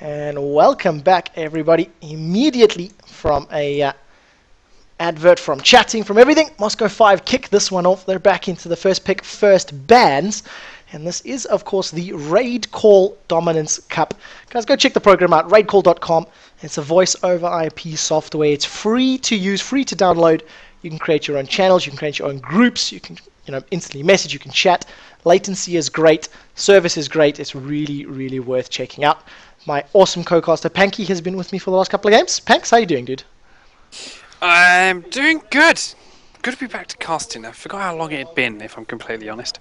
And welcome back, everybody. Immediately from a advert, from chatting, from everything, Moscow 5 kick this one off. They're back into the first pick, first bans. And this is, of course, the RaidCall Dominance Cup. Guys, go check the program out, raidcall.com. It's a voice over IP software. It's free to use, free to download. You can create your own channels, you can create your own groups, you can instantly message, you can chat. Latency is great, service is great. It's really, really worth checking out. My awesome co-caster Panky has been with me for the last couple of games. Panks, how you doing, dude? I'm doing good. Good to be back to casting. I forgot how long it had been, if I'm completely honest.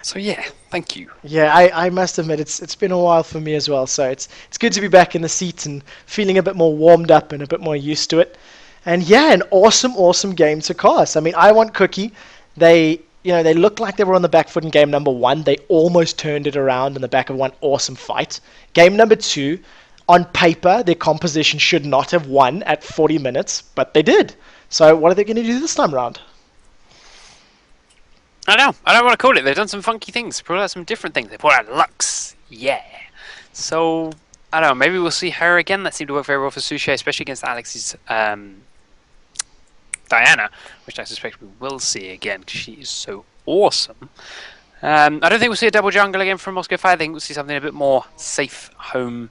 So yeah, thank you. Yeah, I must admit it's been a while for me as well. So it's good to be back in the seat and feeling a bit more warmed up and a bit more used to it. And yeah, an awesome game to cast. I mean, I Want Cookie. They looked like they were on the back foot in game number 1. They almost turned it around in the back of one awesome fight. Game number 2, on paper, their composition should not have won at 40 minutes, but they did. So what are they going to do this time around? I don't want to call it. They've done some funky things. They brought out some different things. They brought out Lux. Yeah. So, I don't know. Maybe we'll see her again. That seemed to work very well for Sushi, especially against Alex's Diana, which I suspect we will see again because she is so awesome. I don't think we'll see a double jungle again from Moscow 5. I think we'll see something a bit more safe, home,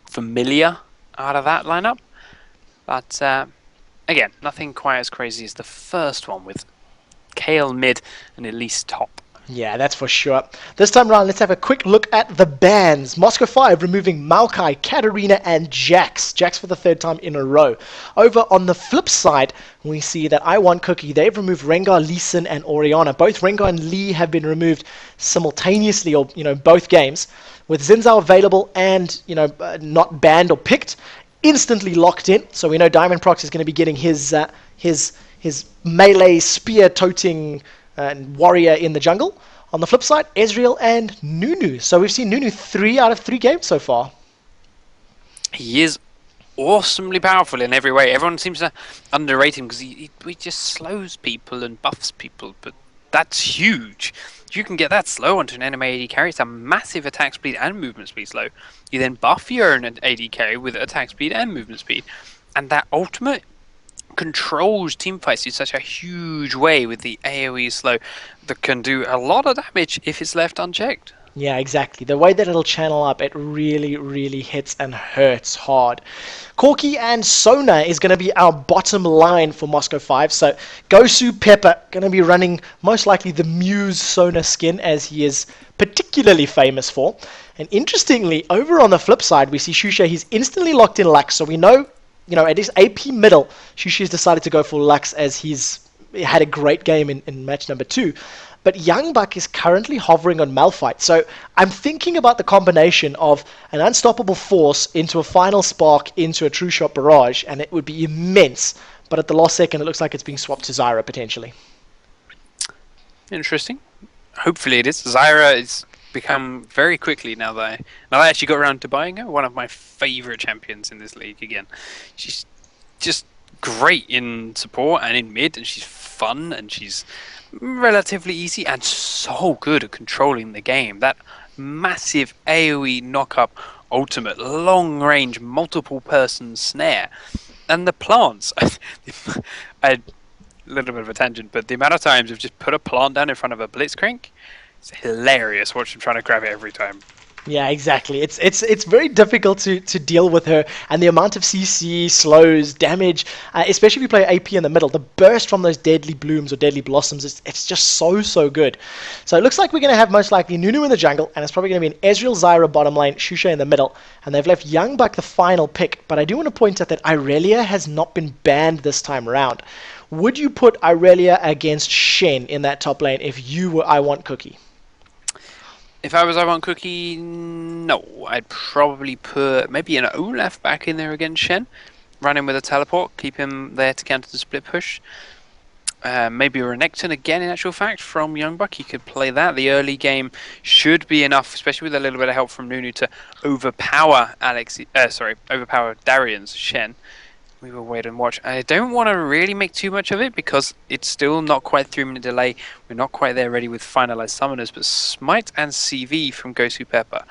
familiar out of that lineup. But again, nothing quite as crazy as the first one with Kale mid and Elise top. Yeah, that's for sure. This time around, let's have a quick look at the bans. Moscow 5 removing Maokai, Katarina, and Jax. Jax for the 3rd time in a row. Over on the flip side, we see that I Want Cookie. They've removed Rengar, Lee Sin, and Orianna. Both Rengar and Lee have been removed simultaneously, or both games, with Xin Zhao available and not banned or picked, instantly locked in. So we know Diamond Prox is going to be getting his melee spear toting warrior in the jungle. On the flip side, Ezreal and Nunu. So we've seen Nunu 3 out of 3 games so far. He is awesomely powerful in every way. Everyone seems to underrate him because he just slows people and buffs people, but that's huge. You can get that slow onto an enemy AD carry. It's a massive attack speed and movement speed slow. You then buff your own AD carry with attack speed and movement speed, and that ultimate controls teamfights in such a huge way with the AoE slow that can do a lot of damage if it's left unchecked. Yeah, exactly. The way that it'll channel up, it really, really hits and hurts hard. Corki and Sona is going to be our bottom line for Moscow 5. So Gosu Pepper going to be running most likely the Muse Sona skin, as he is particularly famous for. And interestingly, over on the flip side, we see Shusha. He's instantly locked in Lux, so we know at his AP middle, Shusha has decided to go for Lux as he's had a great game in match number 2. But Young Buck is currently hovering on Malphite. So I'm thinking about the combination of an unstoppable force into a final spark into a true shot barrage, and it would be immense. But at the last second, it looks like it's being swapped to Zyra potentially. Interesting. Hopefully it is. Zyra is become very quickly now that I actually got around to buying her. One of my favourite champions in this league again. She's just great in support and in mid, and she's fun and she's relatively easy and so good at controlling the game. That massive AoE knock-up ultimate, long-range, multiple-person snare. And the plants. A little bit of a tangent, but the amount of times I've just put a plant down in front of a Blitzcrank, it's hilarious. Watch them trying to grab it every time. Yeah, exactly. It's very difficult to deal with her, and the amount of CC, slows, damage, especially if you play AP in the middle, the burst from those deadly blooms or deadly blossoms, it's just so good. So it looks like we're going to have most likely Nunu in the jungle, and it's probably going to be an Ezreal Zyra bottom lane, Shusha in the middle, and they've left Young Buck the final pick. But I do want to point out that Irelia has not been banned this time around. Would you put Irelia against Shen in that top lane if you were I Want Cookie? If I was I Want Cookie, no. I'd probably put maybe an Olaf back in there against Shen. Run him with a teleport, keep him there to counter the split push. Maybe a Renekton again, in actual fact, from Young Buck. He could play that. The early game should be enough, especially with a little bit of help from Nunu, to overpower overpower Darian's Shen. We will wait and watch. I don't want to really make too much of it because it's still not quite 3-minute delay. We're not quite there ready with finalized summoners, but Smite and CV from Gosu Pepper.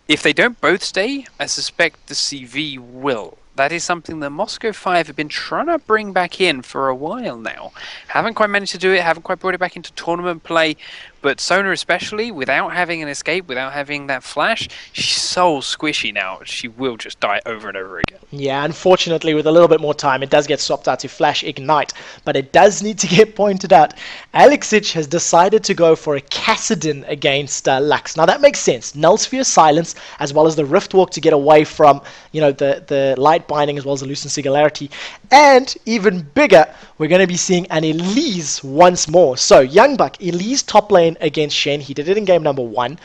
If they don't both stay, I suspect the CV will. That is something that Moscow 5 have been trying to bring back in for a while now. Haven't quite managed to do it, haven't quite brought it back into tournament play, but Sona especially, without having an escape, without having that flash, she's so squishy now, she will just die over and over again. Yeah, unfortunately, with a little bit more time, it does get swapped out to Flash Ignite, but it does need to get pointed out. Alexic has decided to go for a Cassidon against Lux. Now, that makes sense. Null Sphere Silence, as well as the Rift Walk to get away from, the Light Binding, as well as the Lucent Singularity. And, even bigger, we're going to be seeing an Elise once more. So, Young Buck, Elise top lane against Shen. He did it in game number 1.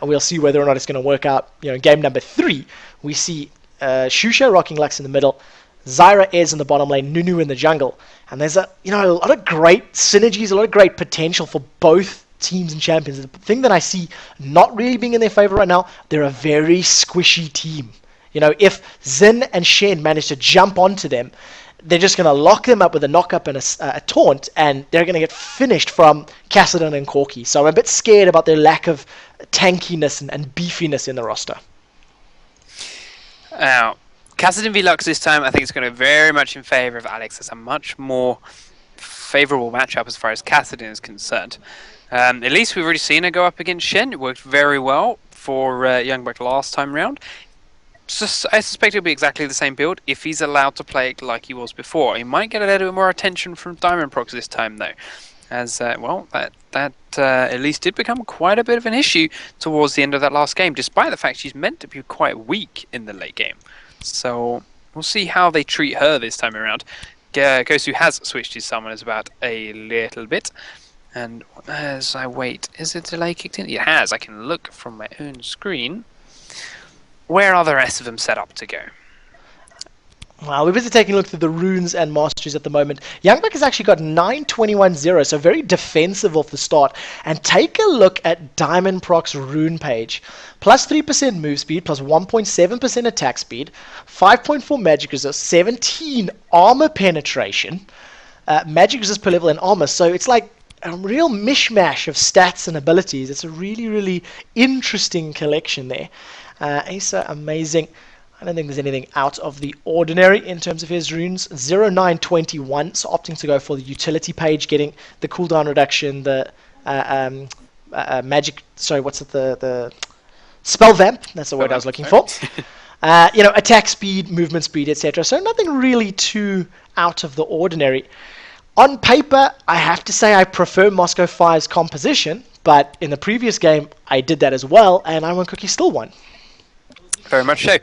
We'll see whether or not it's going to work out. In game number 3, we see Shusha rocking Lux in the middle, Zyra is in the bottom lane, Nunu in the jungle, and there's a lot of great synergies, a lot of great potential for both teams and champions. The thing that I see not really being in their favor right now, they're a very squishy team. If Xin and Shen manage to jump onto them, they're just going to lock them up with a knock-up and a taunt, and they're going to get finished from Cassidon and Corki. So I'm a bit scared about their lack of tankiness and beefiness in the roster. Now, Cassidon v Lux this time, I think it's going to be very much in favour of Alex. It's a much more favourable matchup as far as Cassidon is concerned. At least we've already seen her go up against Shen. It worked very well for Young Buck last time round. I suspect it'll be exactly the same build if he's allowed to play it like he was before. He might get a little bit more attention from Diamond Prox this time, though. As, that at least did become quite a bit of an issue towards the end of that last game, despite the fact she's meant to be quite weak in the late game. So we'll see how they treat her this time around. Gosu has switched his summoners about a little bit. And as I wait, is the delay kicked in? It has. I can look from my own screen. Where are the rest of them set up to go? Well, we're busy taking a look through the runes and masteries at the moment. Young Buck has actually got 9-21-0, so very defensive off the start. And take a look at Diamond Proc's rune page. Plus 3% move speed, plus 1.7% attack speed, 5.4 magic resist, 17 armor penetration, magic resist per level and armor. So it's like a real mishmash of stats and abilities. It's a really, really interesting collection there. Asa, amazing. I don't think there's anything out of the ordinary in terms of his runes. 0921, so opting to go for the utility page, getting the cooldown reduction, the magic, sorry, what's it, the spell vamp, that's the word I was looking for. Attack speed, movement speed, etc. So nothing really too out of the ordinary. On paper, I have to say I prefer Moscow 5's composition, but in the previous game, I did that as well, and Iron Cookie still won. Very much so.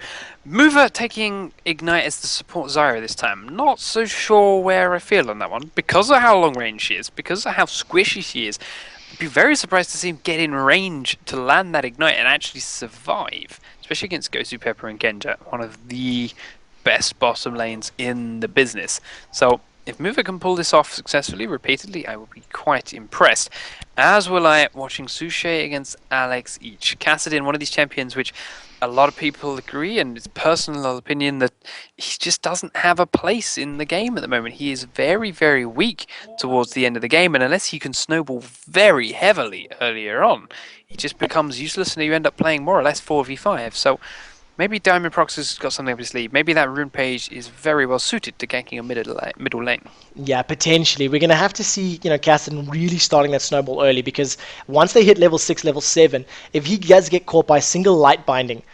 Mover taking Ignite as the support Zyra this time. Not so sure where I feel on that one. Because of how long range she is, because of how squishy she is, I'd be very surprised to see him get in range to land that Ignite and actually survive. Especially against Gosu, Pepper and Genja, one of the best bottom lanes in the business. So if Mover can pull this off successfully, repeatedly, I will be quite impressed. As will I watching Suche against Alex each. Cassidon, one of these champions which a lot of people agree, and it's personal opinion, that he just doesn't have a place in the game at the moment. He is very, very weak towards the end of the game, and unless he can snowball very heavily earlier on, he just becomes useless and you end up playing more or less 4v5. So maybe Diamond Prox has got something up his sleeve. Maybe that rune page is very well suited to ganking a middle lane. Yeah, potentially. We're going to have to see, Cassidon really starting that snowball early, because once they hit level 6, level 7, if he does get caught by a single light binding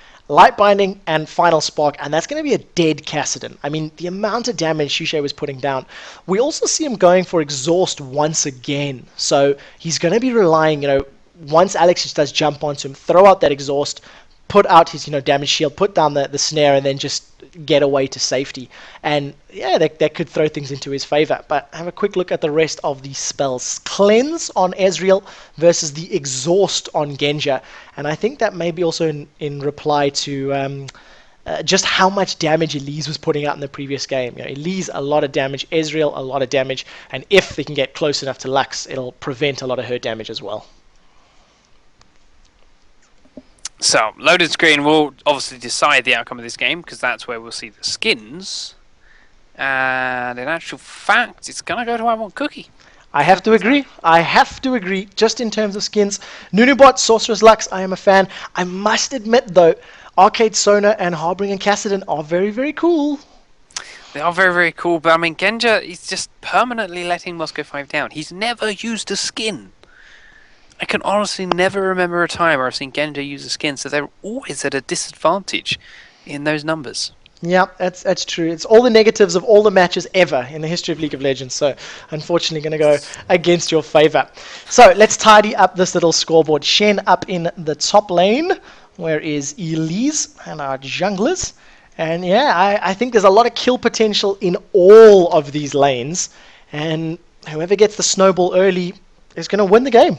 and final spark, and that's going to be a dead Cassidon. I mean, the amount of damage Shushe was putting down. We also see him going for exhaust once again. So he's going to be relying, once Alex just does jump onto him, throw out that exhaust, put out his damage shield, put down the snare, and then just get away to safety. And yeah, that could throw things into his favor. But have a quick look at the rest of the spells. Cleanse on Ezreal versus the Exhaust on Genja. And I think that may be also in reply to just how much damage Elise was putting out in the previous game. Elise, a lot of damage. Ezreal, a lot of damage. And if they can get close enough to Lux, it'll prevent a lot of her damage as well. So, loaded screen will obviously decide the outcome of this game, because that's where we'll see the skins. And in actual fact, it's going to go to I Want Cookie. I have to agree. I have to agree. Just in terms of skins, Nunubot, Sorcerer's Lux, I am a fan. I must admit though, Arcade Sona and Harbinger and Cassidon are very, very cool. They are very, very cool, but I mean, Genja is just permanently letting Moscow 5 down. He's never used a skin. I can honestly never remember a time where I've seen Genja use a skin, so they're always at a disadvantage in those numbers. Yeah, that's true. It's all the negatives of all the matches ever in the history of League of Legends. So, unfortunately, going to go against your favor. So, let's tidy up this little scoreboard. Shen up in the top lane. Where is Elise and our junglers? And yeah, I think there's a lot of kill potential in all of these lanes. And whoever gets the snowball early is going to win the game.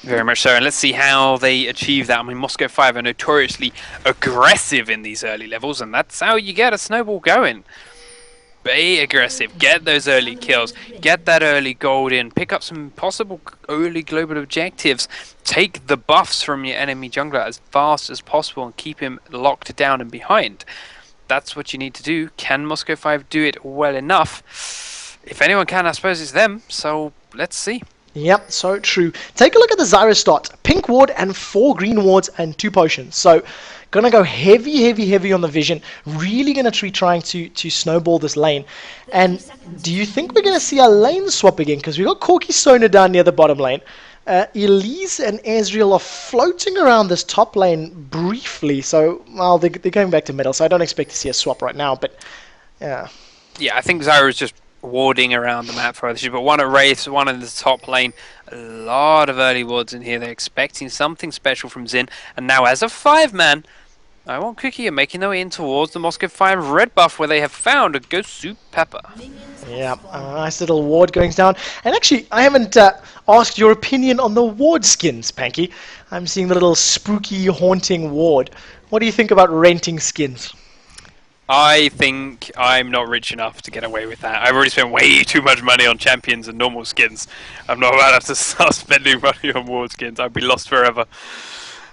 Very much so, and let's see how they achieve that. I mean, Moscow 5 are notoriously aggressive in these early levels, and that's how you get a snowball going. Be aggressive, get those early kills, get that early gold in, pick up some possible early global objectives, take the buffs from your enemy jungler as fast as possible and keep him locked down and behind. That's what you need to do. Can Moscow 5 do it well enough? If anyone can, I suppose it's them, so let's see. Yep, so true. Take a look at the Zyra start. Pink ward and 4 green wards and 2 potions. So, gonna go heavy on the vision. Really gonna trying to snowball this lane. And do you think we're gonna see a lane swap again? Because we got Corki Sona down near the bottom lane. Elise and Ezreal are floating around this top lane briefly. So, well, they're going back to middle. So I don't expect to see a swap right now. But, yeah. Yeah, I think Zyra is just warding around the map for others, but one at Wraith, one in the top lane. A lot of early wards in here. They're expecting something special from Xin, and now as a 5-man, I want Cookie are making their way in towards the Moscow 5 red buff where they have found a Ghost Soup Pepper. Yeah, a nice little ward going down. And actually, I haven't asked your opinion on the ward skins, Panky. I'm seeing the little spooky, haunting ward. What do you think about renting skins? I think I'm not rich enough to get away with that. I've already spent way too much money on champions and normal skins. I'm not about to have to start spending money on ward skins. I'd be lost forever.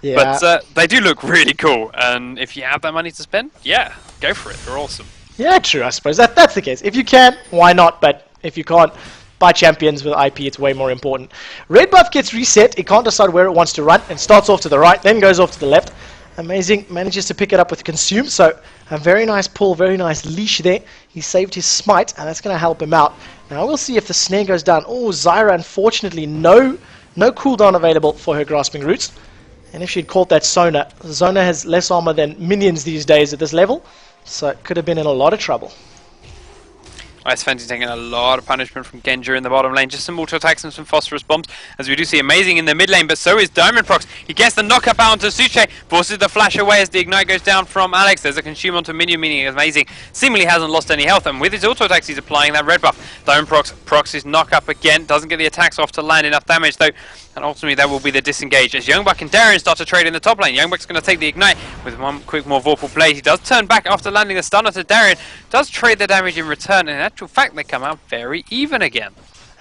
Yeah. But they do look really cool, and if you have that money to spend, yeah, go for it. They're awesome. Yeah, true, I suppose. That's the case. If you can, why not? But if you can't, buy champions with IP, it's way more important. Red buff gets reset. It can't decide where it wants to run, and starts off to the right, then goes off to the left. Amazing, manages to pick it up with Consume, so a very nice pull, very nice leash there. He saved his smite, and that's going to help him out. Now we'll see if the snare goes down. Oh, Zyra, unfortunately, no cooldown available for her Grasping Roots. And if she'd caught that Sona, Zona has less armor than minions these days at this level, so it could have been in a lot of trouble. Ice Fenty taking a lot of punishment from Genja in the bottom lane. Just some auto attacks and some phosphorus bombs, as we do see Amazing in the mid lane, but so is Diamond Prox. He gets the knockup out onto Suche, forces the flash away as the ignite goes down from Alex. There's a consume onto minion, meaning Amazing seemingly hasn't lost any health, and with his auto attacks he's applying that red buff. Diamond Prox is knockup again, doesn't get the attacks off to land enough damage though, and ultimately that will be the disengage as Youngbuck and Darren start to trade in the top lane. Youngbuck's going to take the ignite with one quick more Vorpal blade. He does turn back after landing a stunner to Darren, does trade the damage in return, and in actual fact they come out very even again.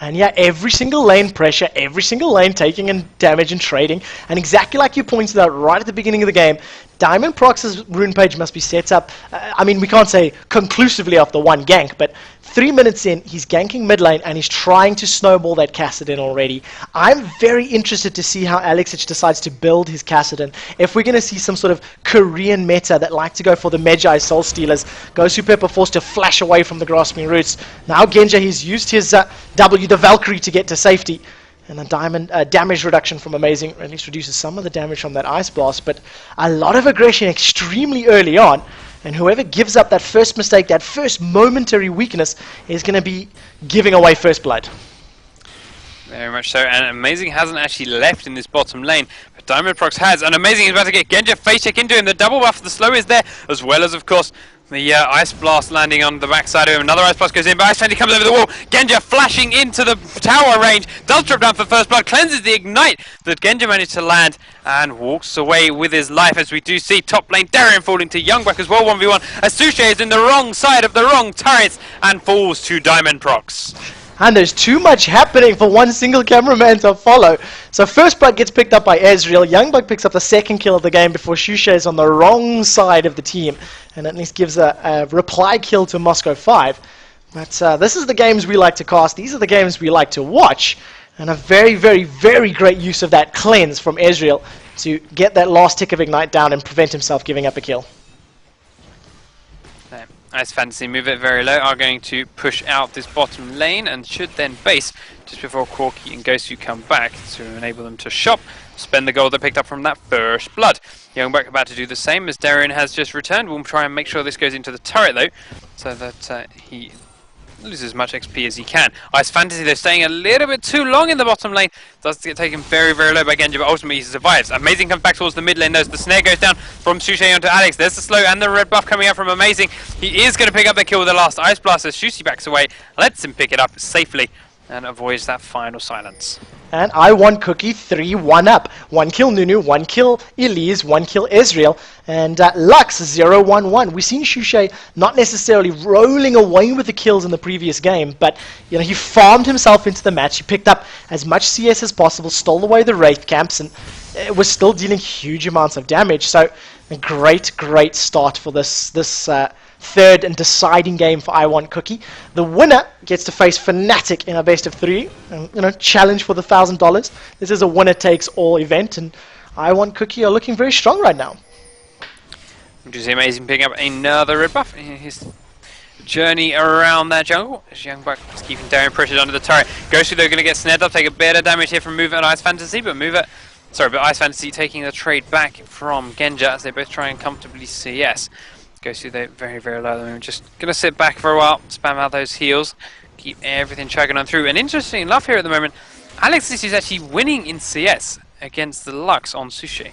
And yeah, every single lane pressure, every single lane taking and damage and trading. And exactly like you pointed out right at the beginning of the game, Diamond Prox's rune page must be set up, I mean, we can't say conclusively after one gank, but 3 minutes in, he's ganking mid lane and he's trying to snowball that Cassidon already. I'm very interested to see how Alexic decides to build his Cassidon. If we're going to see some sort of Korean meta that like to go for the Magi Soul Stealers, Gosu Pepper forced to flash away from the Grasping Roots. Now Genja, he's used his W, the Valkyrie, to get to safety. And a diamond damage reduction from Amazing, or at least reduces some of the damage from that Ice Blast, but a lot of aggression extremely early on. And whoever gives up that first mistake, that first momentary weakness, is going to be giving away first blood. Very much so, and Amazing hasn't actually left in this bottom lane, but Diamond Prox has, and Amazing is about to get Genja face check into him. The double buff, the slow is there, as well as, of course, the Ice Blast landing on the backside of him. Another Ice Blast goes in, but Ice Fenty comes over the wall. Genja flashing into the tower range, does drop down for first blood, cleanses the ignite that Genja managed to land, and walks away with his life, as we do see top lane Darren falling to Youngbuck as well, 1v1, as Suche is in the wrong side of the wrong turrets, and falls to Diamond Prox. And there's too much happening for one single cameraman to follow. So first blood gets picked up by Ezreal. Youngbuck picks up the second kill of the game before Shusha is on the wrong side of the team. And at least gives a reply kill to Moscow 5. But this is the games we like to cast. These are the games we like to watch. And a very, very, very great use of that cleanse from Ezreal to get that last tick of Ignite down and prevent himself giving up a kill. Ice Fantasy move it very low, are going to push out this bottom lane and should then base just before Corki and Gosu come back to enable them to shop, spend the gold they picked up from that first blood. Youngbuck about to do the same as Darien has just returned. We'll try and make sure this goes into the turret though, so that he loses as much XP as he can. Ice Fantasy, they're staying a little bit too long in the bottom lane. Does get taken very, very low by Genji, but ultimately he survives. Amazing comes back towards the mid lane though. The snare goes down from Sushi onto Alex. There's the slow and the red buff coming out from Amazing. He is going to pick up the kill with the last Ice Blast as Sushi backs away, lets him pick it up safely and avoids that final silence. And I want Cookie 3-1 up. 1 kill Nunu, 1 kill Elise, 1 kill Ezreal, and Lux 0-1-1. We've seen Shushay not necessarily rolling away with the kills in the previous game, but he farmed himself into the match. He picked up as much CS as possible, stole away the Wraith camps, and was still dealing huge amounts of damage. So a great, great start for this third and deciding game for I Want Cookie. The winner gets to face Fnatic in a best of 3, challenge for the $1,000. This is a winner-takes-all event, and I Want Cookie are looking very strong right now. Which is amazing, picking up another red buff in his journey around that jungle. As Youngbuck is keeping Darien pressured under the turret. Gosu, they're going to get snared up, take a bit of damage here from Mover and Ice Fantasy, but Ice Fantasy taking the trade back from Genja as they both try and comfortably CS. Gosu, they're very, very low at the moment. Just going to sit back for a while, spam out those heals, keep everything chugging on through. And interesting enough here at the moment, Alex is actually winning in CS against the Lux on Sushi.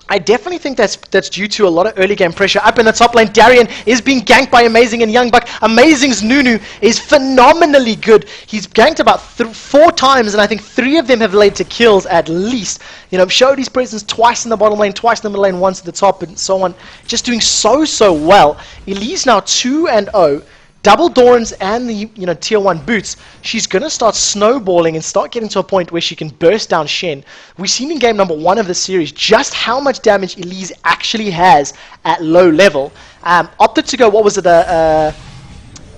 I definitely think that's due to a lot of early game pressure. Up in the top lane, Darien is being ganked by Amazing and Youngbuck. Amazing's Nunu is phenomenally good. He's ganked about 4 times, and I think 3 of them have led to kills at least. Showed his presence twice in the bottom lane, twice in the middle lane, once at the top, and so on. Just doing so well. Elise now 2-0. Double Dorans and the tier 1 boots, she's going to start snowballing and start getting to a point where she can burst down Shen. We've seen in game number 1 of the series just how much damage Elise actually has at low level. Opted to go,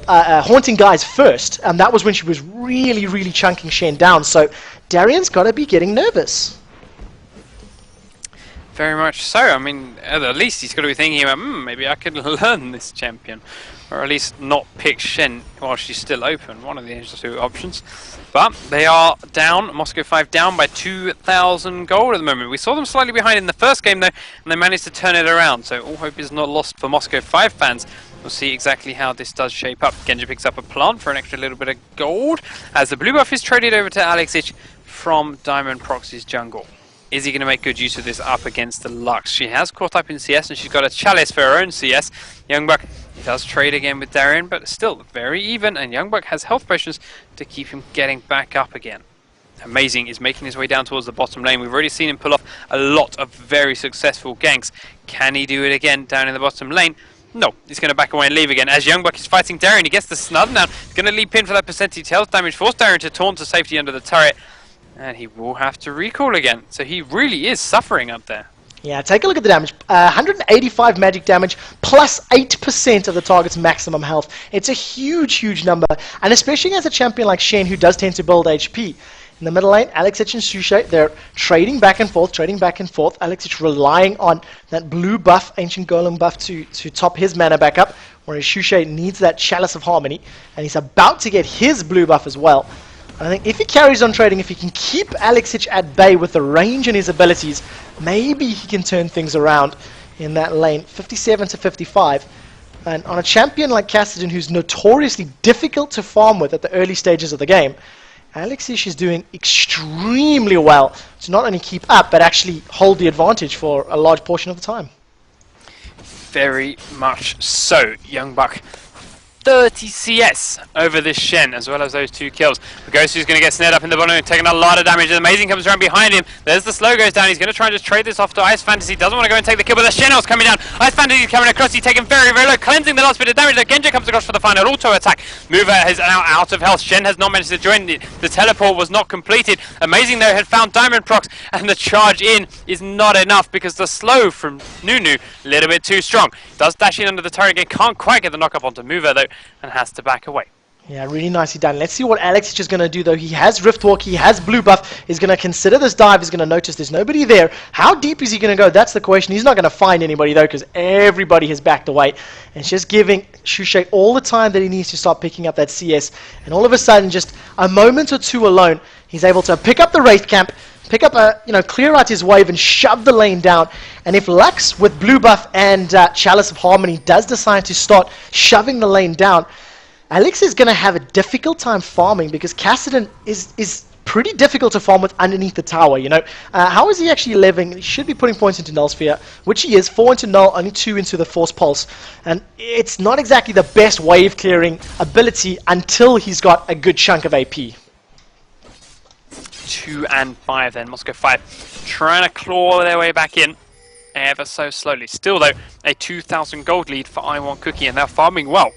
Haunting Guys first, and that was when she was really, really chunking Shen down. So Darien's got to be getting nervous. Very much so. I mean, at least he's got to be thinking about, maybe I could learn this champion. Or at least not pick Shen while she's still open. One of the 2 options. But they are down. Moscow 5 down by 2,000 gold at the moment. We saw them slightly behind in the first game though, and they managed to turn it around. So all hope is not lost for Moscow 5 fans. We'll see exactly how this does shape up. Genji picks up a plant for an extra little bit of gold, as the blue buff is traded over to Alexic from Diamond Proxy's jungle. Is he going to make good use of this up against the Lux? She has caught up in CS and she's got a chalice for her own CS. Youngbuck does trade again with Darien, but still very even, and Youngbuck has health potions to keep him getting back up again. Amazing is making his way down towards the bottom lane. We've already seen him pull off a lot of very successful ganks. Can he do it again down in the bottom lane? No, he's going to back away and leave again. As Youngbuck is fighting Darien, he gets the snub down. He's going to leap in for that percentage health damage, force Darien to taunt to safety under the turret. And he will have to recall again. So he really is suffering up there. Yeah, take a look at the damage. 185 magic damage, plus 8% of the target's maximum health. It's a huge, huge number. And especially as a champion like Shen, who does tend to build HP. In the middle lane, Alexic and Sushi, they're trading back and forth. Alexic relying on that blue buff, Ancient Golem buff, to top his mana back up. Whereas Sushi needs that Chalice of Harmony. And he's about to get his blue buff as well. I think if he carries on trading, if he can keep Alexic at bay with the range and his abilities, maybe he can turn things around in that lane. 57 to 55. And on a champion like Cassidy, who's notoriously difficult to farm with at the early stages of the game, Alexic is doing extremely well to not only keep up, but actually hold the advantage for a large portion of the time. Very much so, Youngbuck. 30 CS over this Shen, as well as those 2 kills. Gosu's going to get snared up in the bottom and taking a lot of damage. Amazing comes around behind him. There's the slow goes down. He's going to try and just trade this off to Ice Fantasy. Doesn't want to go and take the kill, but the Shen's coming down. Ice Fantasy is coming across. He's taking very, very low, cleansing the last bit of damage. The Genja comes across for the final auto attack. Mover is now out of health. Shen has not managed to join. The teleport was not completed. Amazing though had found Diamond Procs, and the charge in is not enough because the slow from Nunu a little bit too strong. Does dash in under the turret again. Can't quite get the knock up onto Mover though, and has to back away. Yeah, really nicely done. Let's see what Alex is just going to do, though. He has Rift Walk, he has Blue Buff. He's going to consider this dive. He's going to notice there's nobody there. How deep is he going to go? That's the question. He's not going to find anybody, though, because everybody has backed away. And it's just giving Shushay all the time that he needs to start picking up that CS. And all of a sudden, just a moment or two alone, he's able to pick up the Wraith Camp, pick up clear out his wave and shove the lane down. And if Lux with Blue Buff and Chalice of Harmony does decide to start shoving the lane down, Alex is going to have a difficult time farming because Kassadin is pretty difficult to farm with underneath the tower, How is he actually living? He should be putting points into Null Sphere, which he is. 4 into Null, only 2 into the Force Pulse. And it's not exactly the best wave clearing ability until he's got a good chunk of AP. 2 and 5 then. Moscow 5 trying to claw their way back in ever so slowly. Still, though, a 2,000 gold lead for I Want Cookie, and they're farming well.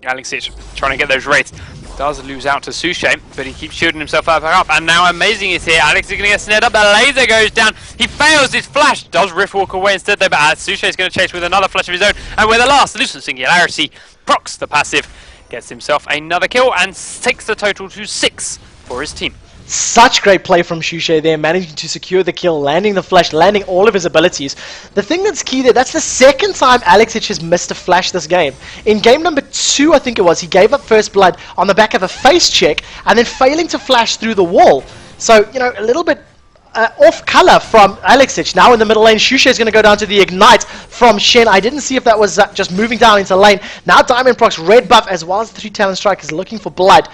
Alexic trying to get those rates. Does lose out to Suchet, but he keeps shooting himself up. And now Amazing is here. Alex is going to get snared up. The laser goes down. He fails his flash. Does Rift walk away instead, though? But Suchet is going to chase with another flash of his own. And with the last Lucent Singularity, procs the passive, gets himself another kill and takes the total to 6 for his team. Such great play from Shushay there, managing to secure the kill, landing the flash, landing all of his abilities. The thing that's key there, that's the second time Alexic has missed a flash this game. In game number 2, I think it was, he gave up first blood on the back of a face check and then failing to flash through the wall. So, a little bit off color from Alexic. Now in the middle lane, Shushay is going to go down to the Ignite from Shen. I didn't see if that was just moving down into lane. Now Diamond procs red buff as well as the 3 talent strikers looking for blood.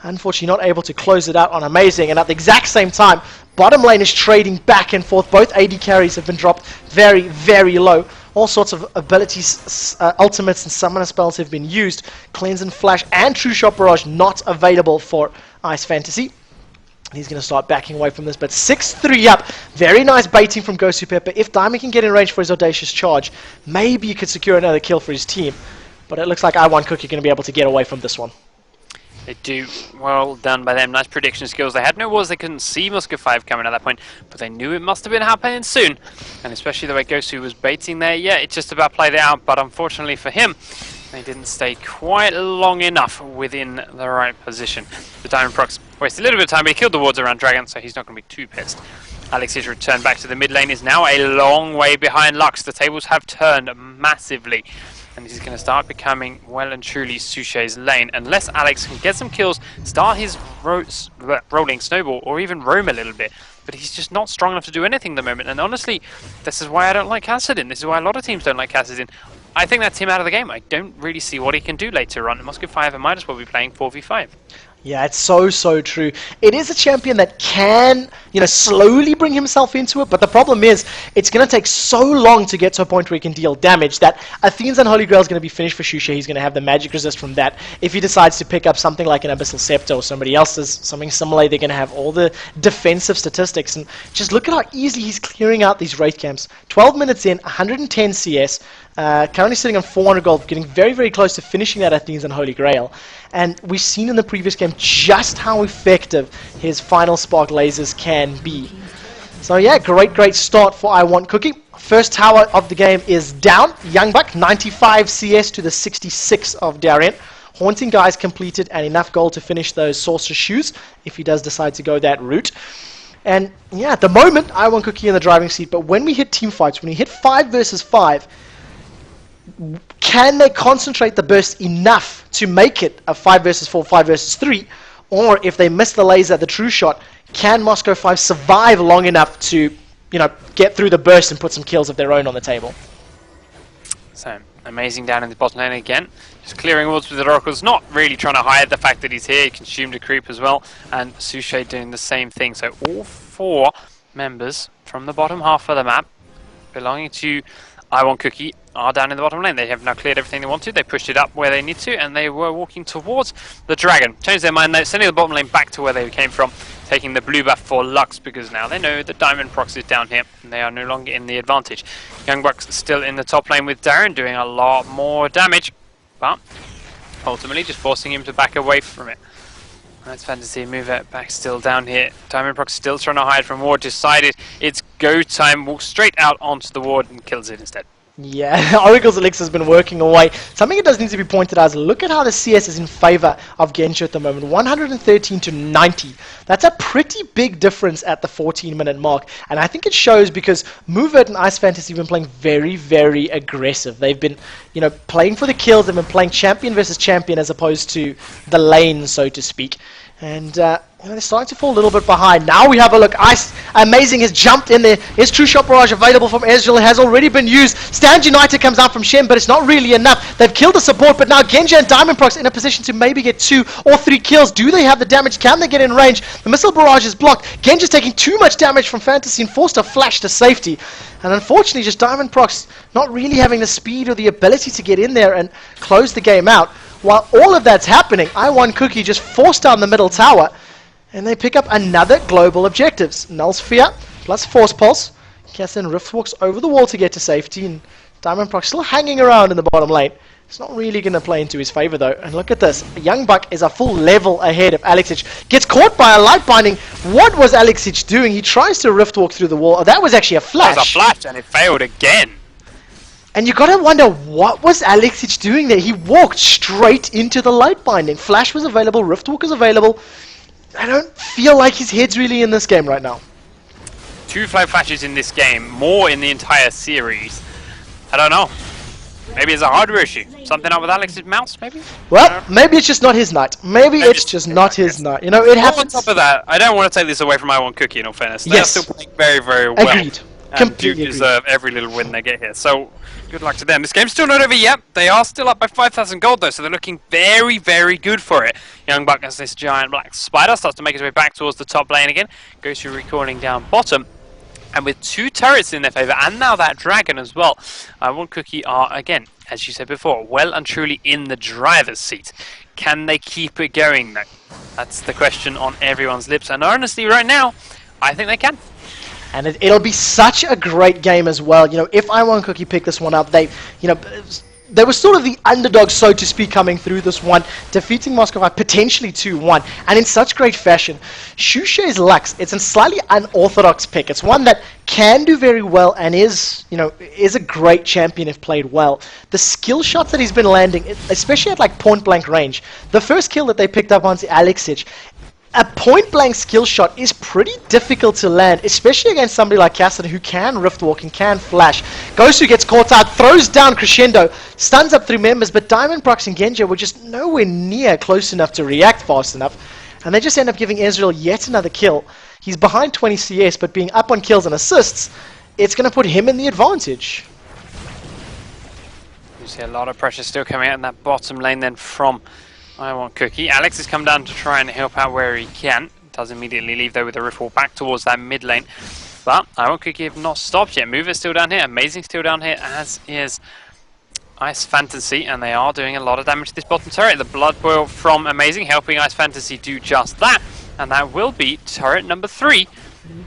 Unfortunately, not able to close it out on Amazing. And at the exact same time, bottom lane is trading back and forth. Both AD carries have been dropped very, very low. All sorts of abilities, ultimates, and summoner spells have been used. Cleanse and Flash and True Shot Barrage not available for Ice Fantasy. He's going to start backing away from this, but 6-3 up. Very nice baiting from Gosu Pepper. If Diamond can get in range for his Audacious Charge, maybe he could secure another kill for his team. But it looks like I Want Cookie going to be able to get away from this one. They do. Well done by them. Nice prediction skills. They had no walls. They couldn't see Moscow 5 coming at that point, but they knew it must have been happening soon. And especially the way Gosu was baiting there, yeah, it just about played it out. But unfortunately for him, they didn't stay quite long enough within the right position. The Diamond Procs wasted a little bit of time, but he killed the wards around Dragon, so he's not going to be too pissed. Alex's return back to the mid lane is now a long way behind Lux. The tables have turned massively. And he's going to start becoming well and truly Sushay's lane. Unless Alex can get some kills, start his rolling snowball, or even roam a little bit. But he's just not strong enough to do anything at the moment. And honestly, this is why I don't like Kassadin. This is why a lot of teams don't like Kassadin. I think that's him out of the game. I don't really see what he can do later on. Moscow 5 might as well be playing 4v5. Yeah, it's so true. It is a champion that can, slowly bring himself into it, but the problem is, it's going to take so long to get to a point where he can deal damage that Athene's Unholy Grail is going to be finished for Shushay. He's going to have the magic resist from that. If he decides to pick up something like an Abyssal Scepter or somebody else's, something similar, they're going to have all the defensive statistics. And just look at how easily he's clearing out these Wraith camps. 12 minutes in, 110 CS, currently sitting on 400 gold, getting very, very close to finishing that Athene's Unholy Grail. And we've seen in the previous game just how effective his final spark lasers can be. So yeah, great start for I Want Cookie. First tower of the game is down. Young Buck, 95 CS to the 66 of Darien. Haunting Guys completed and enough gold to finish those Sorcerer Shoes if he does decide to go that route. And yeah, at the moment, I Want Cookie in the driving seat, but when we hit team fights, when we hit 5 versus 5, can they concentrate the burst enough to make it a 5 versus 4, 5 versus 3? Or if they miss the laser, the true shot, can Moscow 5 survive long enough to, get through the burst and put some kills of their own on the table? So, Amazing down in the bottom lane again. Just clearing wards with the Oracles, not really trying to hide the fact that he's here. He consumed a creep as well. And Suchet doing the same thing. So all 4 members from the bottom half of the map belonging to I Want Cookie are down in the bottom lane. They have now cleared everything they want to. They pushed it up where they need to, and they were walking towards the Dragon. Changed their mind, they're sending the bottom lane back to where they came from, taking the blue buff for Lux, because now they know that Diamond Prox is down here, and they are no longer in the advantage. Young Bucks still in the top lane with Darren, doing a lot more damage, but ultimately just forcing him to back away from it. That's Fantasy, move it back still down here. Diamond Prox still trying to hide from ward, decided it's go time, walks straight out onto the ward and kills it instead. Yeah, Oracle's Elixir has been working away. Something that does need to be pointed out is look at how the CS is in favor of Genshin at the moment. 113 to 90. That's a pretty big difference at the 14-minute mark. And I think it shows because MoveIt and Ice Fantasy have been playing very, very aggressive. They've been, playing for the kills. They've been playing champion versus champion as opposed to the lane, so to speak. And they're starting to fall a little bit behind. Now we have a look. Ice Amazing has jumped in there. Is True Shot Barrage available from Ezreal? It has already been used. Stand United comes out from Shem, but it's not really enough. They've killed the support, but now Genja and Diamond Prox in a position to maybe get 2 or 3 kills. Do they have the damage? Can they get in range? The Missile Barrage is blocked. Genja's taking too much damage from Fantasy and forced to flash to safety. And unfortunately, just Diamond Prox not really having the speed or the ability to get in there and close the game out. While all of that's happening, I1Cookie just forced down the middle tower, and they pick up another global objectives. Null Sphere plus Force Pulse. Cassian Rift walks over the wall to get to safety, and Diamond Proc still hanging around in the bottom lane. It's not really going to play into his favor though. And look at this. Young Buck is a full level ahead of Alexich. Gets caught by a light binding. What was Alexich doing? He tries to Rift walk through the wall. Oh, that was actually a flash. That was a flash, and it failed again. And you gotta wonder, what was Alexich doing there? He walked straight into the light binding. Flash was available, Riftwalk is available. I don't feel like his head's really in this game right now. 2 flag flashes in this game, more in the entire series. I don't know. Maybe it's a hardware issue. Something up with Alex's mouse, maybe? Well, maybe it's just not his night. Maybe it's just not his night. It happens. On top of that, I don't want to take this away from I1Cookie in all fairness. They're still playing very, very well. Agreed. And do deserve every little win they get here. So, good luck to them. This game's still not over yet. They are still up by 5,000 gold though, so they're looking very, very good for it. Young Buck as this giant black spider starts to make his way back towards the top lane again. Goes through recalling down bottom. And with 2 turrets in their favour, and now that dragon as well, I1Cookie are, again, as you said before, well and truly in the driver's seat. Can they keep it going though? That's the question on everyone's lips. And honestly, right now, I think they can. And it'll be such a great game as well. If I1Cookie pick this one up, they were sort of the underdog, so to speak, coming through this one, defeating Moscow potentially 2-1, and in such great fashion. Shushe's Lux, it's a slightly unorthodox pick. It's one that can do very well and is a great champion if played well. The skill shots that he's been landing, especially at like point blank range, the first kill that they picked up onto Alexich, a point-blank skill shot is pretty difficult to land, especially against somebody like Cassidy who can rift walk and can flash. Gosu gets caught out, throws down Crescendo, stuns up 3 members, but Diamond Prox and Genja were just nowhere near close enough to react fast enough, and they just end up giving Ezreal yet another kill. He's behind 20 CS, but being up on kills and assists, it's going to put him in the advantage. You see a lot of pressure still coming out in that bottom lane then from I1Cookie. Alex has come down to try and help out where he can. Does immediately leave though with a riffle back towards that mid lane. But I1Cookie have not stopped yet. Move is still down here. Amazing still down here, as is Ice Fantasy. And they are doing a lot of damage to this bottom turret. The Blood Boil from Amazing helping Ice Fantasy do just that. And that will be turret number 3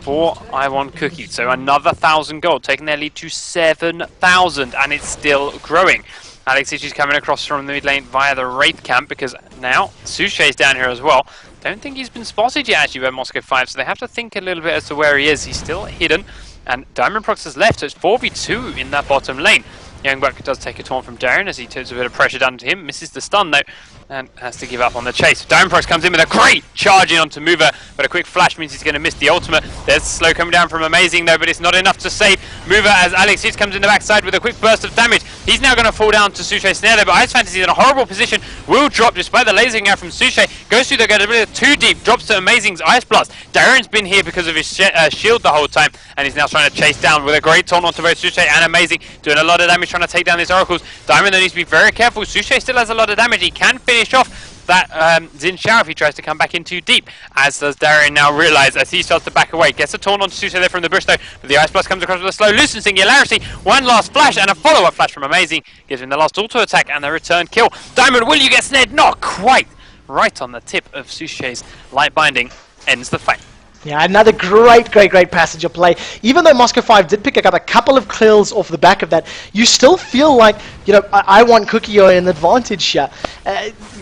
for I1Cookie. So another 1,000 gold, taking their lead to 7,000. And it's still growing. Alexich is coming across from the mid lane via the Wraith camp because now Suche is down here as well. Don't think he's been spotted yet actually by Moscow 5, so they have to think a little bit as to where he is. He's still hidden, and Diamond Prox has left, so it's 4v2 in that bottom lane. Young Buck does take a taunt from Darren as he turns a bit of pressure down to him, misses the stun though, and has to give up on the chase. Diamond Prox comes in with a great charge in onto Mover, but a quick flash means he's going to miss the ultimate. There's slow coming down from Amazing though, but it's not enough to save Mover as Alexis comes in the backside with a quick burst of damage. He's now going to fall down to Suche Snare there, but Ice Fantasy is in a horrible position, will drop despite the lasering out from Suche. Goes through the get a bit too deep, drops to Amazing's Ice Blast. Darren's been here because of his shield the whole time, and he's now trying to chase down with a great taunt onto both Suche and Amazing, doing a lot of damage trying to take down these oracles. Diamond though needs to be very careful. Suche still has a lot of damage. He can finish off that Xin Xiao if he tries to come back in too deep, as does Darren now realise as he starts to back away. Gets a taunt onto Suche there from the bush though, but the Ice Blast comes across with a slow loosen Singularity. One last flash and a follow-up flash from Amazing gives him the last auto attack and the return kill. Diamond, will you get snared? Not quite! Right on the tip of Suche's light binding ends the fight. Yeah, another great passenger play. Even though Moscow 5 did pick up a couple of kills off the back of that, you still feel like, I want Cookie are in advantage here.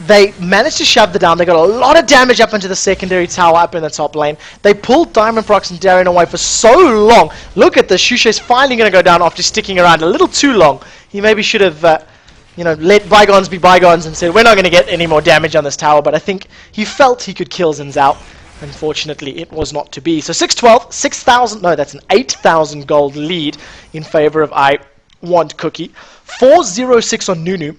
They managed to shove the down. They got a lot of damage up into the secondary tower up in the top lane. They pulled Diamond Prox and Darien away for so long. Look at this. Shushe's finally going to go down after sticking around a little too long. He maybe should have let bygones be bygones and said, we're not going to get any more damage on this tower, but I think he felt he could kill Xin Zhao. Unfortunately, it was not to be. So 612, 6,000, no, that's an 8,000 gold lead in favor of I Want Cookie. 406 on Nunu.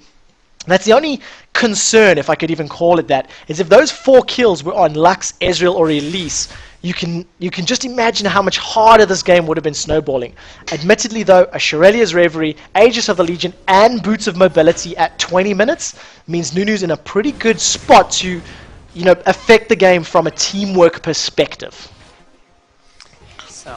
That's the only concern, if I could even call it that, is if those 4 kills were on Lux, Ezreal, or Elise, you can just imagine how much harder this game would have been snowballing. Admittedly, though, a Shirelia's Reverie, Aegis of the Legion, and Boots of Mobility at 20 minutes means Nunu's in a pretty good spot to affect the game from a teamwork perspective. So,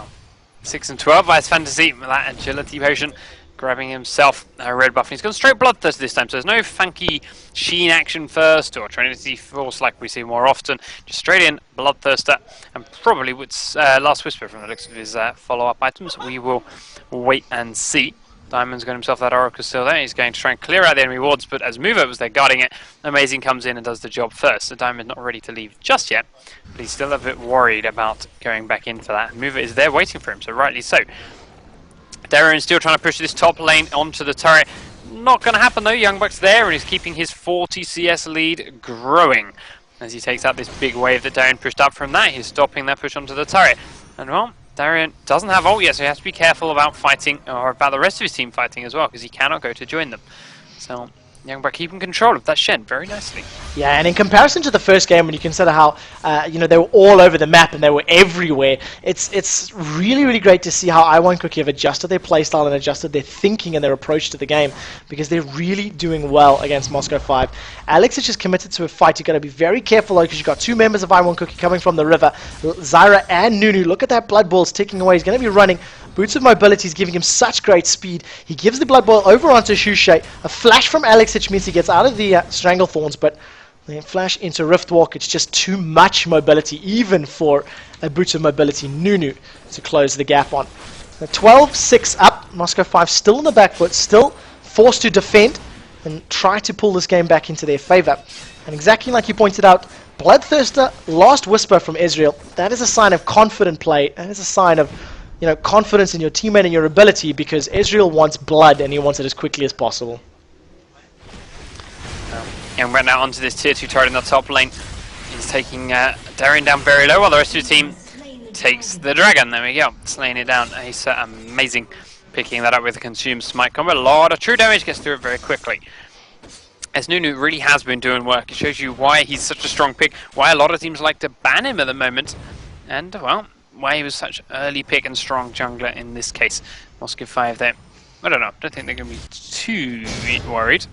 6 and 12, Ice Fantasy with that agility potion, grabbing himself a red buff. He's gone straight Bloodthirster this time, so there's no funky Sheen action first or Trinity Force like we see more often. Just straight in, Bloodthirster, and probably with Last Whisper from the looks of his follow-up items. We will wait and see. Diamond's got himself that Oracle still there. He's going to try and clear out the enemy wards, but as Mover was there guarding it, Amazing comes in and does the job first. So Diamond's not ready to leave just yet, but he's still a bit worried about going back in for that. Mover is there waiting for him, so rightly so. Darren's still trying to push this top lane onto the turret. Not going to happen though. Youngbuck's there and he's keeping his 40 CS lead growing. As he takes out this big wave that Darren pushed up from that, he's stopping that push onto the turret. And well, Darien doesn't have ult yet, so he has to be careful about fighting, or about the rest of his team fighting as well, because he cannot go to join them. So, Youngbuck keeping control of that Shen very nicely. Yeah, and in comparison to the first game, when you consider how they were all over the map and they were everywhere, it's really great to see how I Want Cookie have adjusted their playstyle and adjusted their thinking and their approach to the game, because they're really doing well against Moscow 5. Alex is just committed to a fight. You've got to be very careful though, because you've got 2 members of I Want Cookie coming from the river, Zyra and Nunu. Look at that Blood Ball's ticking away. He's going to be running. Boots of Mobility is giving him such great speed. He gives the Blood Ball over onto Shushe. A flash from Alex, which means he gets out of the Stranglethorns, but then flash into Riftwalk. It's just too much mobility, even for a Boots of Mobility Nunu to close the gap on. 12-6 up. Moscow 5 still in the back foot, still forced to defend and try to pull this game back into their favor. And exactly like you pointed out, Bloodthirster, Last Whisper from Ezreal. That is a sign of confident play. That is a sign of confidence in your teammate and your ability, because Ezreal wants blood and he wants it as quickly as possible. And we're now onto this tier 2 turret in the top lane. He's taking Darien down very low while the rest of the team takes the dragon. There we go, slaying it down. He's amazing picking that up with the consumed smite combo. A lot of true damage, gets through it very quickly. As Nunu really has been doing work. It shows you why he's such a strong pick, why a lot of teams like to ban him at the moment, and well, why he was such an early pick and strong jungler in this case. Moscow 5 there. I don't know, don't think they're going to be too worried.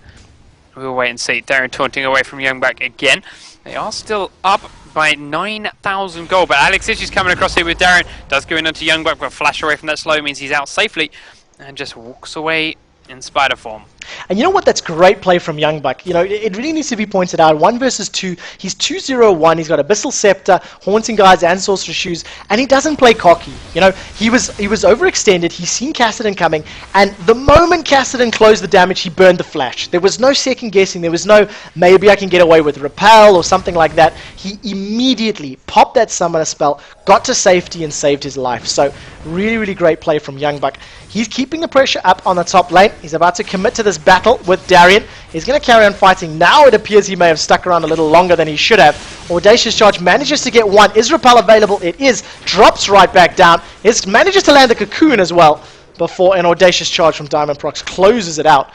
We'll wait and see. Darren taunting away from Youngback again. They are still up by 9,000 gold, but Alex is just coming across here with Darren. Does go in onto Youngback, but flash away from that slow means he's out safely and just walks away in spider form. And you know what? That's great play from Youngbuck. It really needs to be pointed out. 1 versus 2. He's 2-0-1. He's got Abyssal Scepter, Haunting Guards, and Sorcerer's Shoes, and he doesn't play cocky. He was overextended. He's seen Kassadin coming, and the moment Kassadin closed the damage, he burned the flash. There was no second guessing. There was no maybe I can get away with Repel or something like that. He immediately popped that summoner spell, got to safety, and saved his life. So really great play from Youngbuck. He's keeping the pressure up on the top lane. He's about to commit to this battle with Darien. He's going to carry on fighting. Now it appears he may have stuck around a little longer than he should have. Audacious Charge manages to get 1. Is Repel available? It is. Drops right back down. Manages to land the Cocoon as well before an Audacious Charge from Diamond Prox closes it out.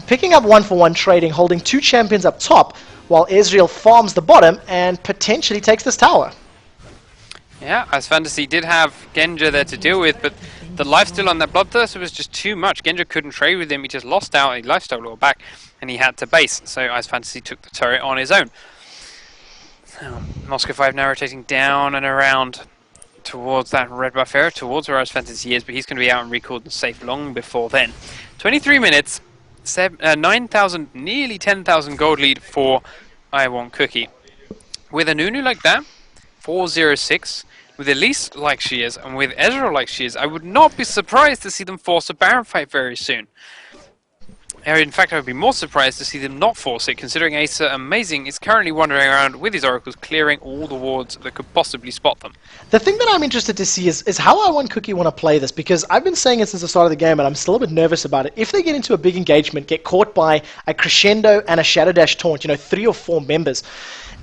Picking up 1-for-1 trading, holding 2 champions up top, while Ezreal farms the bottom and potentially takes this tower. Yeah, as Fantasy did have Genja there to deal with, but the lifesteal on that Bloodthirster was just too much. Genja couldn't trade with him. He just lost out. He lifesteal all back, and he had to base. So Ice Fantasy took the turret on his own. Moscow 5 now rotating down and around towards that red buff area, towards where Ice Fantasy is, but he's going to be out and recalled and safe long before then. 23 minutes, 9,000, nearly 10,000 gold lead for I Want Cookie. With a Nunu like that, 406, with Elise like she is, and with Ezreal like she is, I would not be surprised to see them force a Baron fight very soon. In fact, I would be more surprised to see them not force it, considering Acer Amazing is currently wandering around with his oracles, clearing all the wards that could possibly spot them. The thing that I'm interested to see is how I want Cookie want to play this, because I've been saying it since the start of the game, and I'm still a bit nervous about it. If they get into a big engagement, get caught by a Crescendo and a Shadow Dash taunt, 3 or 4 members,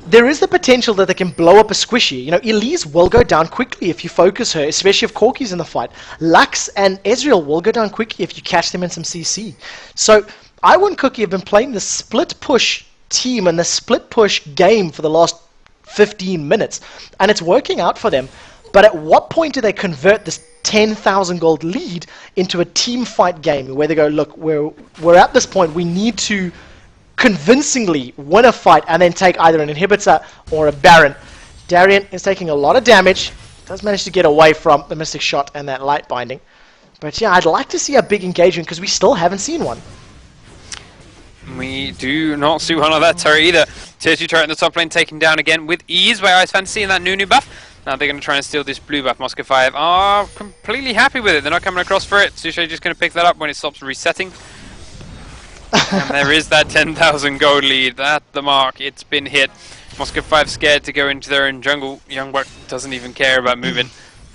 there is the potential that they can blow up a squishy. Elise will go down quickly if you focus her, especially if Corki's in the fight. Lux and Ezreal will go down quickly if you catch them in some CC. So I and Cookie have been playing the split push team and the split push game for the last 15 minutes, and it's working out for them. But at what point do they convert this 10,000 gold lead into a team fight game where they go, look, we're at this point, we need to convincingly win a fight and then take either an inhibitor or a Baron. Darien is taking a lot of damage, does manage to get away from the Mystic Shot and that light binding. But yeah, I'd like to see a big engagement because we still haven't seen one. We do not see one of that turret either. Tier 2 turret in the top lane taken down again with ease by Ice Fantasy and that Nunu buff. Now they're going to try and steal this blue buff. Moscow 5 are completely happy with it. They're not coming across for it. Sushi just going to pick that up when it stops resetting. And there is that 10,000 gold lead at the mark. It's been hit. Moscow 5 scared to go into their own jungle. Youngbuck doesn't even care about moving.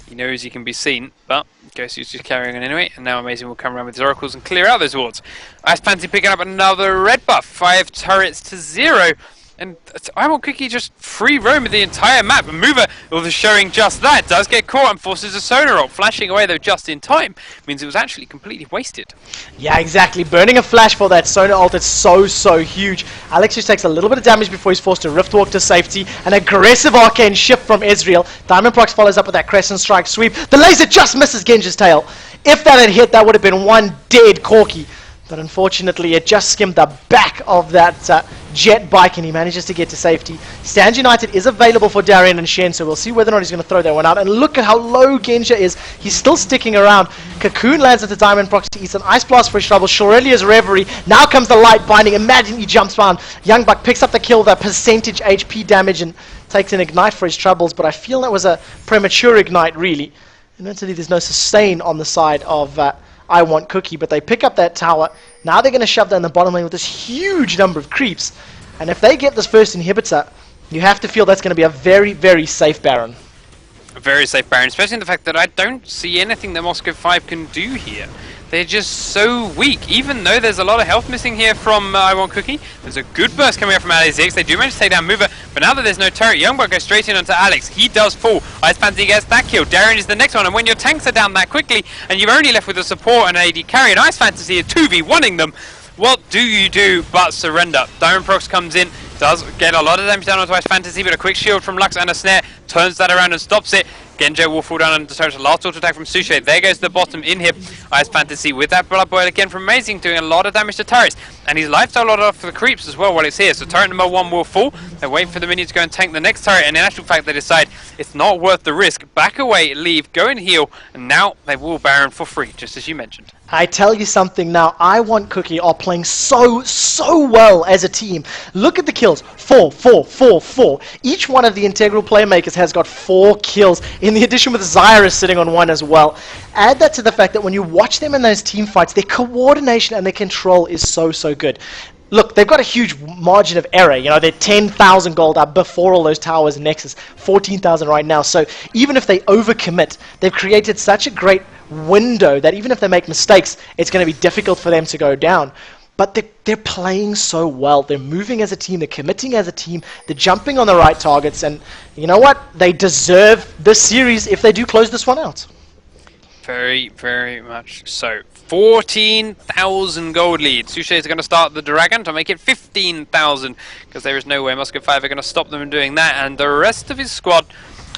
He knows he can be seen, but Gosu's just carrying on anyway. And now Amazing will come around with his oracles and clear out those wards. Ice Pansy picking up another red buff. 5 turrets to 0. And I want Cookie just free roam the entire map. And Mover, although showing just that, does get caught and forces a sonar ult. Flashing away though just in time means it was actually completely wasted. Yeah, exactly. Burning a flash for that sonar ult is so huge. Alex just takes a little bit of damage before he's forced to Rift Walk to safety. An aggressive arcane shift from Ezreal. Diamond Prox follows up with that Crescent Strike sweep. The laser just misses Genji's tail. If that had hit, that would have been one dead Corki. But unfortunately, it just skimmed the back of that jet bike, and he manages to get to safety. Stand United is available for Darien and Shen, so we'll see whether or not he's going to throw that one out. And look at how low Genja is. He's still sticking around. Cocoon lands at the Diamond Prox to eat an Ice Blast for his trouble. Shorelia's Reverie. Now comes the light binding. Imagine he jumps around. Youngbuck picks up the kill, the percentage HP damage, and takes an Ignite for his troubles. But I feel that was a premature Ignite, really. Admittedly, there's no sustain on the side of I want Cookie, but they pick up that tower. Now they're going to shove down the bottom lane with this huge number of creeps. And if they get this first inhibitor, you have to feel that's going to be a very safe Baron. A very safe Baron, especially in the fact that I don't see anything that Moscow 5 can do here. They're just so weak, even though there's a lot of health missing here from I Want Cookie. There's a good burst coming up from Alex. They do manage to take down Mover, but now that there's no turret, Youngbuck goes straight in onto Alex. He does fall. Ice Pansy gets that kill. Darren is the next one, and when your tanks are down that quickly, and you're only left with a support and an AD carry, and Ice Fantasy are 2v1ing them, what do you do but surrender? Diamond Prox comes in, does get a lot of damage down onto Ice Fantasy, but a quick shield from Lux and a snare turns that around and stops it. Genjo will fall down under the turret. Last auto attack from Sushi. There goes the bottom inhib. Ice Fantasy with that Blood Boil again from Amazing, doing a lot of damage to turrets. And he's lifestyle a lot off the creeps as well while it's here. So turret number 1 will fall. They're waiting for the minion to go and tank the next turret. And in actual fact, they decide it's not worth the risk. Back away, leave, go and heal. And now they will Baron for free, just as you mentioned. I tell you something now, I Want Cookie are playing so well as a team. Look at the kills, 4. Each one of the integral playmakers has got 4 kills, in the addition with Zyra sitting on 1 as well. Add that to the fact that when you watch them in those team fights, their coordination and their control is so good. Look, they've got a huge margin of error. They're 10,000 gold up before all those towers and Nexus, 14,000 right now. So even if they overcommit, they've created such a great window that even if they make mistakes, it's going to be difficult for them to go down. But they're playing so well. They're moving as a team. They're committing as a team. They're jumping on the right targets. And you know what? They deserve this series if they do close this one out. Very much so. 14,000 gold lead. Sushi is going to start the Dragon to make it 15,000 because there is no way Moscow 5 are going to stop them in doing that. And the rest of his squad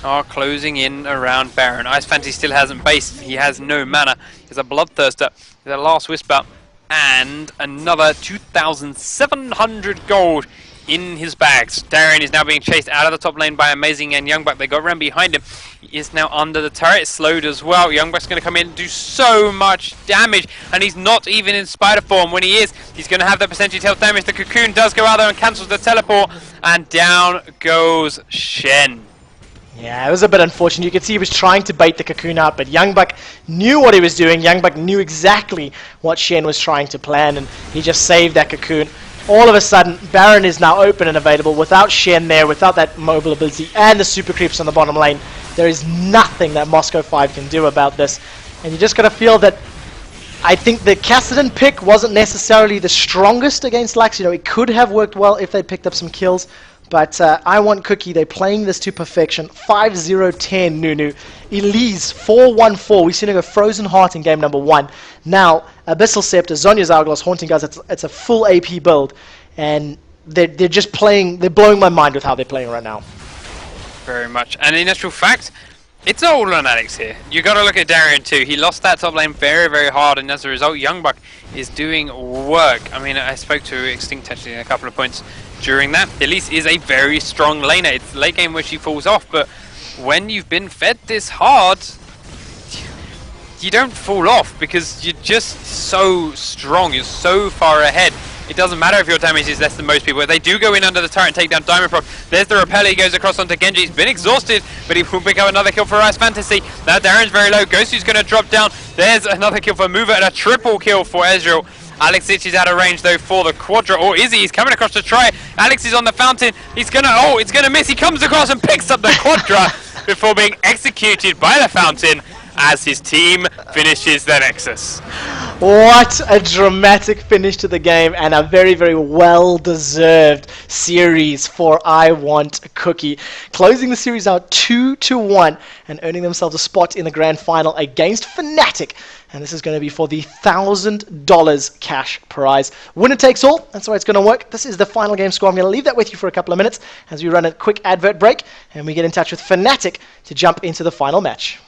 are closing in around Baron. Ice Fantasy still hasn't based. He has no mana. He's a Bloodthirster. He's a Last Whisper. And another 2,700 gold in his bags. Darren is now being chased out of the top lane by Amazing and Youngbuck. They got around behind him. He is now under the turret, slowed as well. Youngbuck's going to come in and do so much damage, and he's not even in spider form. When he is, he's going to have the percentage health damage. The cocoon does go out there and cancels the teleport, and down goes Shen. Yeah, it was a bit unfortunate. You could see he was trying to bait the Cocoon out, but Young Buck knew what he was doing. Young Buck knew exactly what Shen was trying to plan, and he just saved that Cocoon. All of a sudden, Baron is now open and available without Shen there, without that mobile ability, and the super creeps on the bottom lane. There is nothing that Moscow 5 can do about this, and you just got to feel that I think the Kassadin pick wasn't necessarily the strongest against Lux. You know, it could have worked well if they'd picked up some kills. But I want Cookie. They're playing this to perfection. 5-0-10 Nunu. Elise 4-1-4. We've seen her go Frozen Heart in game number 1. Now, Abyssal Scepter, Zonya's Hourglass, Haunting Guys. It's a full AP build. And they're just playing. They're blowing my mind with how they're playing right now. Very much. And in actual fact, it's not all on Alex here. You got to look at Darien too. He lost that top lane very, very hard, and as a result, Youngbuck is doing work. I mean, I spoke to Extinct actually in a couple of points during that. Elise is a very strong laner. It's late game where she falls off, but when you've been fed this hard, you don't fall off because you're just so strong. You're so far ahead. It doesn't matter if your damage is less than most people. If they do go in under the turret and take down Diamond Proc, there's the repel. He goes across onto Genji. He's been exhausted, but he will pick up another kill for Rise Fantasy. Now Darren's very low. Ghostu's going to drop down. There's another kill for Mover and a triple kill for Ezreal. Alex is out of range though for the Quadra, or is he? He's coming across to try. Alex is on the fountain. He's gonna, oh, it's gonna miss. He comes across and picks up the Quadra before being executed by the fountain as his team finishes the Nexus. What a dramatic finish to the game, and a very, very well-deserved series for I Want Cookie. Closing the series out 2-1 and earning themselves a spot in the grand final against Fnatic. And this is going to be for the $1,000 cash prize. Winner takes all. That's the way it's going to work. This is the final game score. I'm going to leave that with you for a couple of minutes as we run a quick advert break and we get in touch with Fnatic to jump into the final match.